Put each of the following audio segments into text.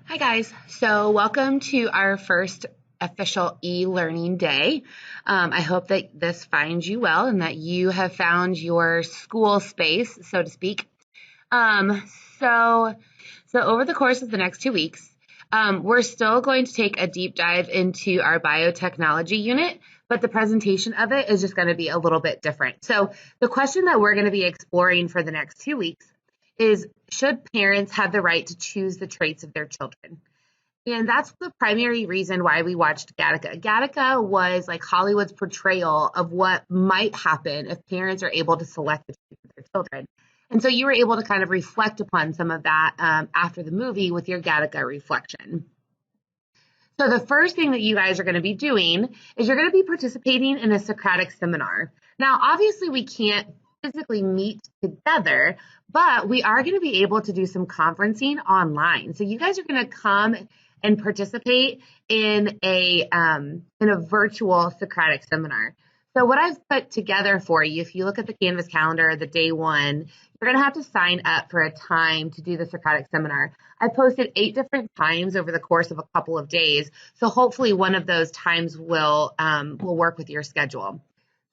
Hi guys, so welcome to our first official e-learning day. I hope that this finds you well and that you have found your school space, so to speak. Um, so, so over the course of the next 2 weeks, we're still going to take a deep dive into our biotechnology unit, but the presentation of it is just going to be a little bit different. So the question that we're going to be exploring for the next 2 weeks is, should parents have the right to choose the traits of their children? And that's the primary reason why we watched Gattaca. Gattaca was like Hollywood's portrayal of what might happen if parents are able to select the traits of their children. And so you were able to kind of reflect upon some of that after the movie with your Gattaca reflection. So the first thing that you guys are going to be doing is you're going to be participating in a Socratic seminar. Now, obviously, we can't physically meet together, but we are going to be able to do some conferencing online. So you guys are going to come and participate in a virtual Socratic seminar. So what I've put together for you, if you look at the Canvas calendar, the day one, you're going to have to sign up for a time to do the Socratic seminar. I posted 8 different times over the course of a couple of days, so hopefully one of those times will work with your schedule.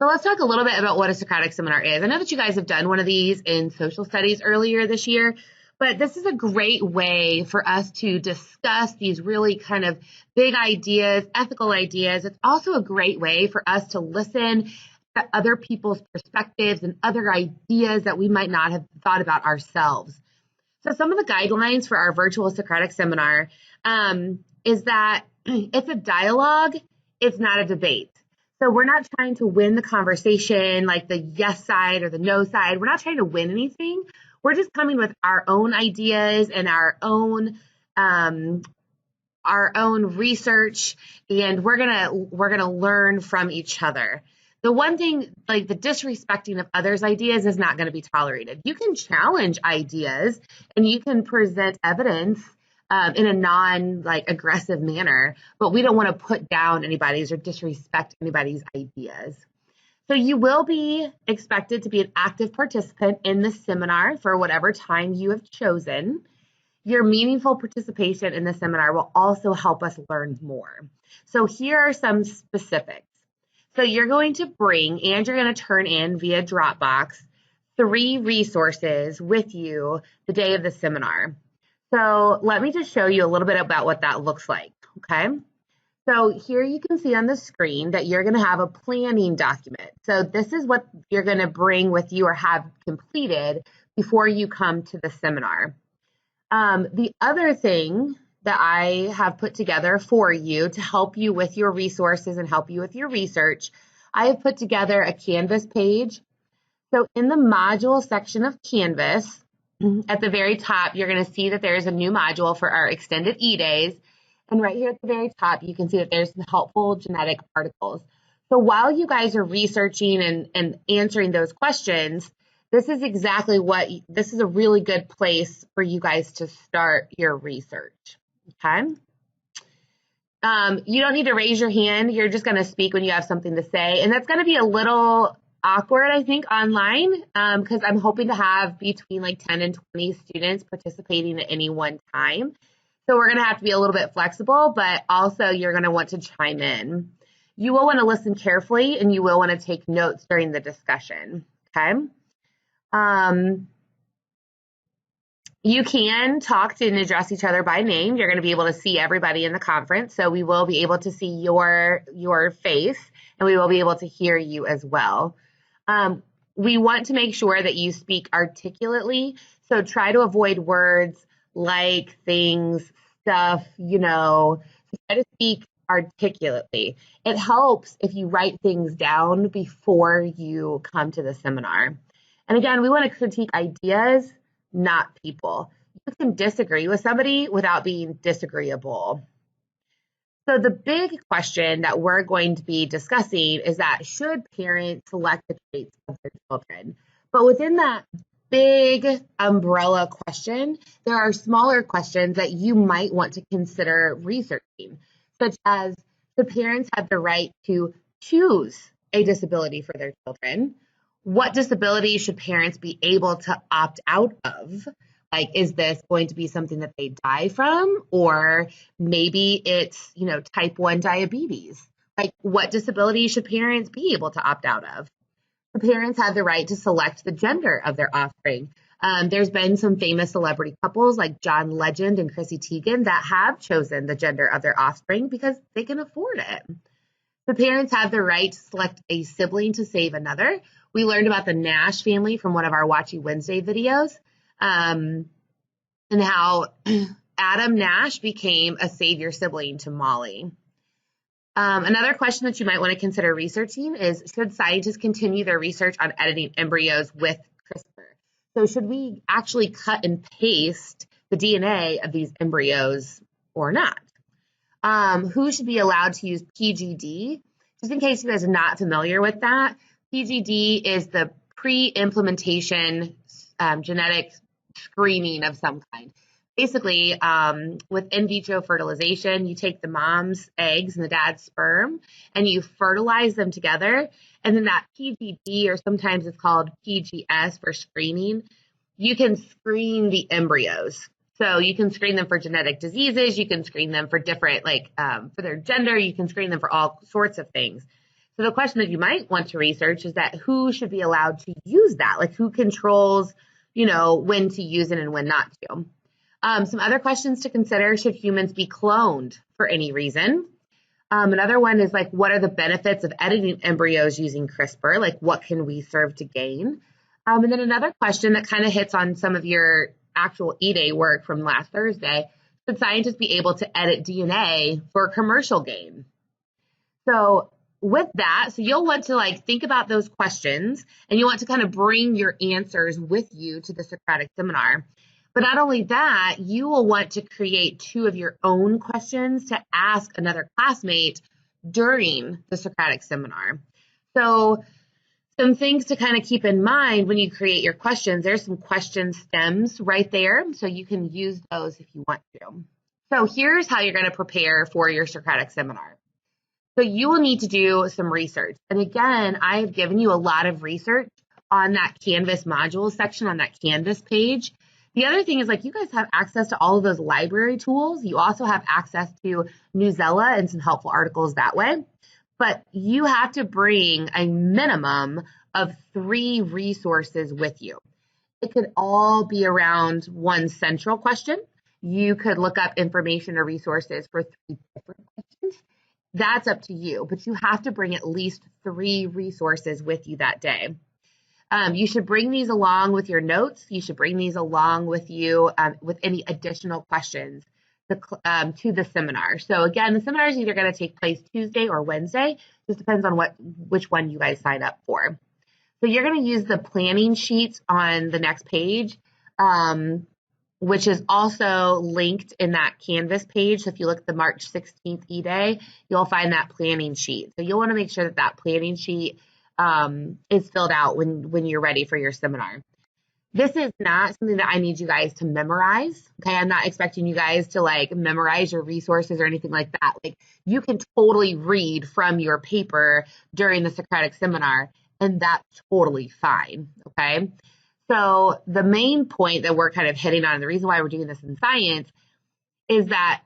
So let's talk a little bit about what a Socratic seminar is. I know that you guys have done one of these in social studies earlier this year, but this is a great way for us to discuss these really kind of big ideas, ethical ideas. It's also a great way for us to listen to other people's perspectives and other ideas that we might not have thought about ourselves. So some of the guidelines for our virtual Socratic seminar is that it's a dialogue, it's not a debate. So we're not trying to win the conversation like the yes side or the no side. We're not trying to win anything. We're just coming with our own ideas and our own research, and we're gonna learn from each other. The one thing, like the disrespecting of others' ideas, is not going to be tolerated. You can challenge ideas and you can present evidence in a non-aggressive manner, but we don't want to put down anybody's or disrespect anybody's ideas. So you will be expected to be an active participant in the seminar for whatever time you have chosen. Your meaningful participation in the seminar will also help us learn more. So here are some specifics. So you're going to bring and you're going to turn in via Dropbox 3 resources with you the day of the seminar. So let me just show you a little bit about what that looks like, okay? So here you can see on the screen that you're going to have a planning document. So this is what you're going to bring with you or have completed before you come to the seminar. The other thing that I have put together for you to help you with your resources and help you with your research, I have put together a Canvas page. So in the module section of Canvas, at the very top, you're going to see that there's a new module for our extended E-days. And right here at the very top, you can see that there's some helpful genetic articles. So while you guys are researching and answering those questions, this is a really good place for you guys to start your research, okay? You don't need to raise your hand. You're just going to speak when you have something to say. And that's going to be a little awkward, I think, online because I'm hoping to have between 10 and 20 students participating at any one time. So we're going to have to be a little bit flexible, but also you're going to want to chime in. You will want to listen carefully and you will want to take notes during the discussion, okay? You can talk to and address each other by name. You're going to be able to see everybody in the conference, so we will be able to see your face and we will be able to hear you as well. We want to make sure that you speak articulately, so try to avoid words like, things, stuff, try to speak articulately. It helps if you write things down before you come to the seminar. And again, we want to critique ideas, not people. You can disagree with somebody without being disagreeable. So the big question that we're going to be discussing is that, should parents select the traits of their children? But within that big umbrella question, there are smaller questions that you might want to consider researching, such as, should parents have the right to choose a disability for their children? What disability should parents be able to opt out of? Like, is this going to be something that they die from? Or maybe it's, type 1 diabetes. Like, what disability should parents be able to opt out of? The parents have the right to select the gender of their offspring. There's been some famous celebrity couples like John Legend and Chrissy Teigen that have chosen the gender of their offspring because they can afford it. The parents have the right to select a sibling to save another. We learned about the Nash family from one of our Watchy Wednesday videos, and how Adam Nash became a savior sibling to Molly. Another question that you might want to consider researching is, should scientists continue their research on editing embryos with CRISPR? So should we actually cut and paste the DNA of these embryos or not? Who should be allowed to use PGD? Just in case you guys are not familiar with that, PGD is the pre-implementation genetic screening of some kind. Basically, with in vitro fertilization, you take the mom's eggs and the dad's sperm and you fertilize them together. And then that PGD, or sometimes it's called PGS for screening, you can screen the embryos. So you can screen them for genetic diseases. You can screen them for different, for their gender. You can screen them for all sorts of things. So the question that you might want to research is that who should be allowed to use that? Like, who controls, when to use it and when not to? Some other questions to consider: should humans be cloned for any reason? Another one is what are the benefits of editing embryos using CRISPR? Like, what can we serve to gain? And then another question that kind of hits on some of your actual E-Day work from last Thursday: should scientists be able to edit DNA for commercial gain? So with that, you'll want to think about those questions, and you want to kind of bring your answers with you to the Socratic seminar. But not only that, you will want to create 2 of your own questions to ask another classmate during the Socratic seminar. So some things to kind of keep in mind when you create your questions: there's some question stems right there, so you can use those if you want to. So here's how you're going to prepare for your Socratic seminar. So you will need to do some research. And again, I have given you a lot of research on that Canvas modules section on that Canvas page. The other thing is, you guys have access to all of those library tools. You also have access to Newsella and some helpful articles that way. But you have to bring a minimum of 3 resources with you. It could all be around one central question. You could look up information or resources for 3 different questions. That's up to you, but you have to bring at least 3 resources with you that day. You should bring these along with your notes. You should bring these along with you with any additional questions to the seminar. So again, the seminar is either going to take place Tuesday or Wednesday. Just depends on which one you guys sign up for. So you're going to use the planning sheets on the next page, which is also linked in that Canvas page. So if you look at the March 16th E-Day, you'll find that planning sheet. So you'll want to make sure that that planning sheet is filled out when you're ready for your seminar. This is not something that I need you guys to memorize. Okay, I'm not expecting you guys to memorize your resources or anything like that. You can totally read from your paper during the Socratic seminar, and that's totally fine. Okay, so the main point that we're kind of hitting on, and the reason why we're doing this in science, is that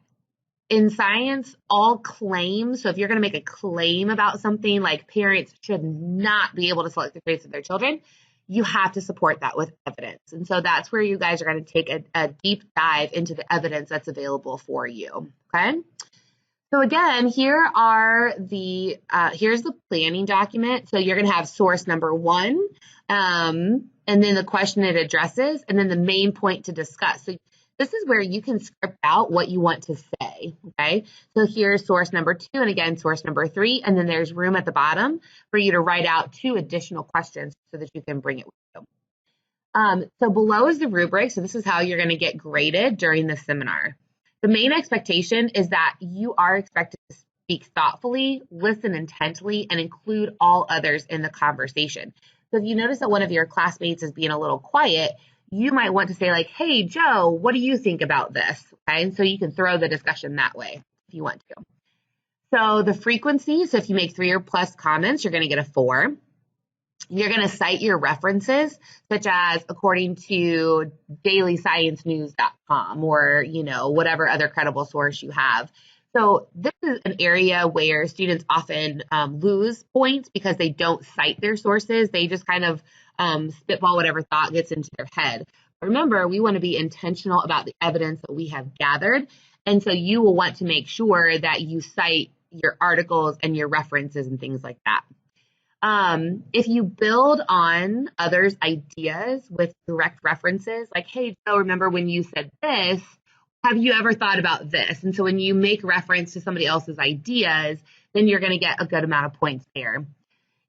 in science, all claims, so if you're going to make a claim about something, like parents should not be able to select the traits of their children, you have to support that with evidence. And so that's where you guys are going to take a deep dive into the evidence that's available for you. Okay. So again, here's the planning document. So you're going to have source number 1, and then the question it addresses, and then the main point to discuss. So this is where you can script out what you want to say, okay? So here's source number 2, and again, source number 3, and then there's room at the bottom for you to write out 2 additional questions so that you can bring it with you. So below is the rubric. So this is how you're going to get graded during the seminar. The main expectation is that you are expected to speak thoughtfully, listen intently, and include all others in the conversation. So if you notice that one of your classmates is being a little quiet, you might want to say hey, Joe, what do you think about this? Okay, and so you can throw the discussion that way if you want to. So the frequency, so if you make 3 or plus comments, you're going to get a 4. You're going to cite your references, such as according to dailysciencenews.com or, whatever other credible source you have. So this is an area where students often lose points because they don't cite their sources. They just kind of spitball whatever thought gets into their head. Remember, we want to be intentional about the evidence that we have gathered. And so you will want to make sure that you cite your articles and your references and things like that. If you build on others' ideas with direct references, like, hey, Joe, remember when you said this? Have you ever thought about this? And so when you make reference to somebody else's ideas, then you're going to get a good amount of points there.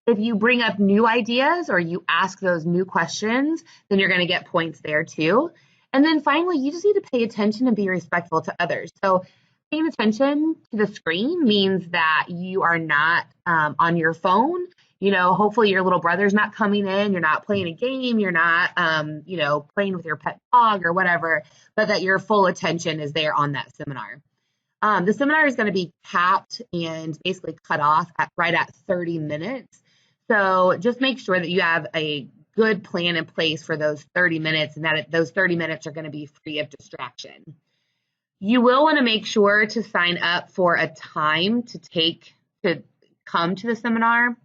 If you bring up new ideas or you ask those new questions, then you're going to get points there too. And then finally, you just need to pay attention and be respectful to others. So paying attention to the screen means that you are not on your phone. Hopefully your little brother's not coming in, you're not playing a game, you're not, playing with your pet dog or whatever, but that your full attention is there on that seminar. The seminar is going to be capped and basically cut off right at 30 minutes. So just make sure that you have a good plan in place for those 30 minutes and that those 30 minutes are going to be free of distraction. You will want to make sure to sign up for a time to come to the seminar.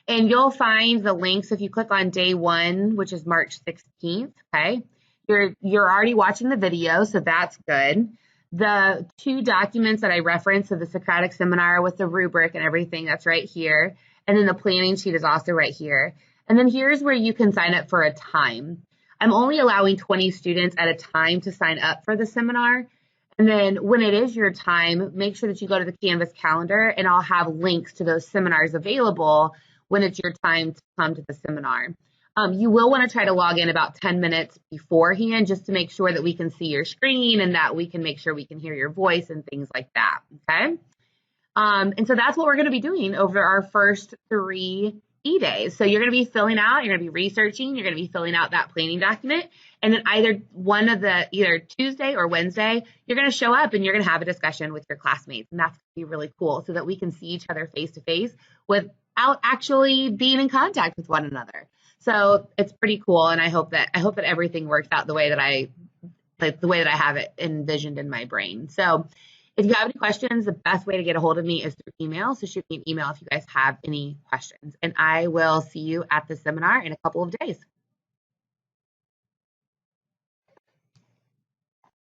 And you'll find the links if you click on day 1, which is March 16th, okay? You're already watching the video, so that's good. The 2 documents that I referenced of the Socratic seminar with the rubric and everything, that's right here. And then the planning sheet is also right here. And then here's where you can sign up for a time. I'm only allowing 20 students at a time to sign up for the seminar. And then when it is your time, make sure that you go to the Canvas calendar and I'll have links to those seminars available when it's your time to come to the seminar. You will want to try to log in about 10 minutes beforehand just to make sure that we can see your screen and that we can make sure we can hear your voice and things like that, okay? And so that's what we're going to be doing over our first 3 E-days. So you're going to be filling out, you're going to be researching, you're going to be filling out that planning document, and then either Tuesday or Wednesday, you're going to show up and you're going to have a discussion with your classmates, and that's going to be really cool so that we can see each other face to face without actually being in contact with one another. So it's pretty cool, and I hope that everything works out the way that I have it envisioned in my brain. So if you have any questions, the best way to get a hold of me is through email. So shoot me an email if you guys have any questions, and I will see you at the seminar in a couple of days.